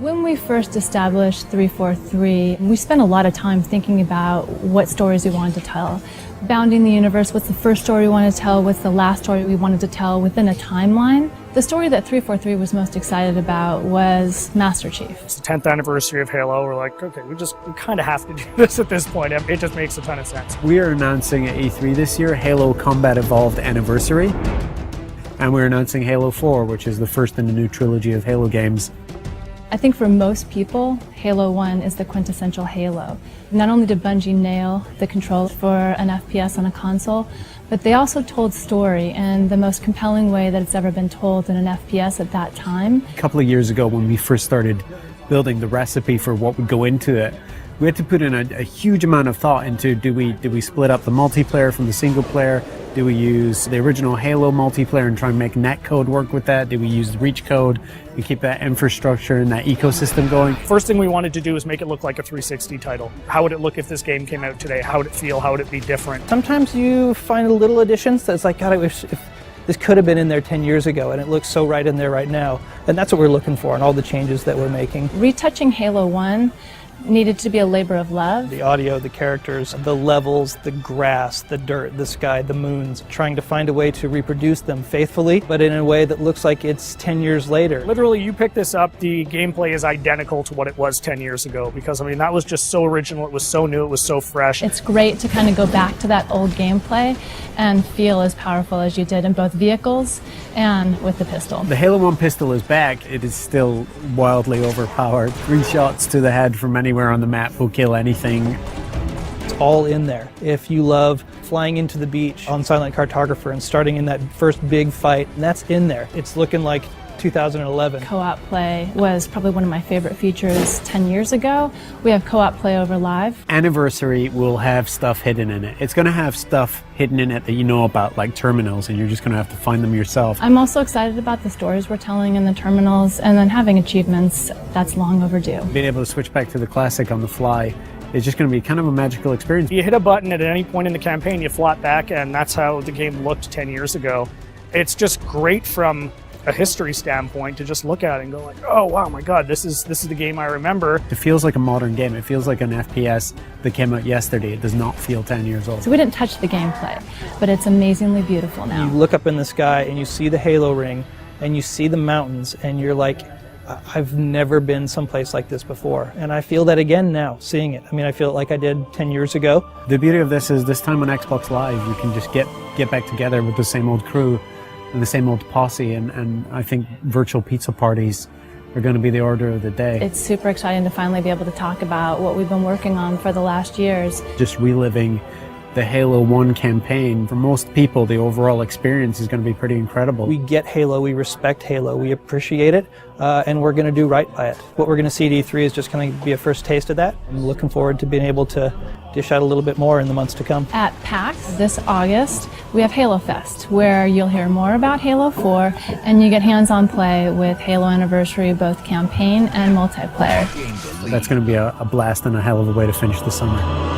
When we first established 343, we spent a lot of time thinking about what stories we wanted to tell. Bounding the universe, what's the first story we wanted to tell, what's the last story we wanted to tell within a timeline. The story that 343 was most excited about was Master Chief. It's the 10th anniversary of Halo. We're like, okay, we kind of have to do this at this point. It just makes a ton of sense. We are announcing at E3 this year Halo Combat Evolved Anniversary. And we're announcing Halo 4, which is the first in the new trilogy of Halo games. I think for most people, Halo 1 is the quintessential Halo. Not only did Bungie nail the controls for an FPS on a console, but they also told story in the most compelling way that it's ever been told in an FPS at that time. A couple of years ago, when we first started building the recipe for what would go into it, we had to put in a huge amount of thought into do we split up the multiplayer from the single player? Do we use the original Halo multiplayer and try and make netcode work with that? Do we use reach code and keep that infrastructure and that ecosystem going? First thing we wanted to do is make it look like a 360 title. How would it look if this game came out today? How would it feel? How would it be different? Sometimes you find little additions that's like, God, I wish if this could have been in there 10 years ago, and it looks so right in there right now. And that's what we're looking for in all the changes that we're making. Retouching Halo 1 needed to be a labor of love. The audio, the characters, the levels, the grass, the dirt, the sky, the moons, trying to find a way to reproduce them faithfully, but in a way that looks like it's 10 years later. Literally, you pick this up, the gameplay is identical to what it was 10 years ago, because I mean, that was just so original, it was so new, it was so fresh. It's great to kind of go back to that old gameplay and feel as powerful as you did in both vehicles and with the pistol. The Halo 1 pistol is back. It is still wildly overpowered. 3 shots to the head from anywhere on the map will kill anything. It's all in there. If you love flying into the beach on Silent Cartographer and starting in that first big fight, that's in there. It's looking like 2011. Co-op play was probably one of my favorite features 10 years ago. We have co-op play over live. Anniversary will have stuff hidden in it. It's going to have stuff hidden in it that you know about, like terminals, and you're just going to have to find them yourself. I'm also excited about the stories we're telling in the terminals, and then having achievements. That's long overdue. Being able to switch back to the classic on the fly is just going to be kind of a magical experience. You hit a button at any point in the campaign, you flop back, and that's how the game looked 10 years ago. It's just great from a history standpoint to just look at it and go like, oh wow, my god, this is the game I remember. It feels like a modern game. It feels like an FPS that came out yesterday. It does not feel 10 years old. So we didn't touch the gameplay, but it's amazingly beautiful now. You look up in the sky and you see the Halo ring and you see the mountains and you're like, I've never been someplace like this before. And I feel that again now, seeing it. I mean, I feel it like I did 10 years ago. The beauty of this is this time on Xbox Live, you can just get back together with the same old crew and the same old posse, and I think virtual pizza parties are going to be the order of the day. It's super exciting to finally be able to talk about what we've been working on for the last years. Just reliving the Halo 1 campaign. For most people, the overall experience is going to be pretty incredible. We get Halo, we respect Halo, we appreciate it, and we're going to do right by it. What we're going to see at E3 is just going to be a first taste of that. I'm looking forward to being able to dish out a little bit more in the months to come. At PAX this August, we have Halo Fest, where you'll hear more about Halo 4, and you get hands-on play with Halo Anniversary, both campaign and multiplayer. That's going to be a blast and a hell of a way to finish the summer.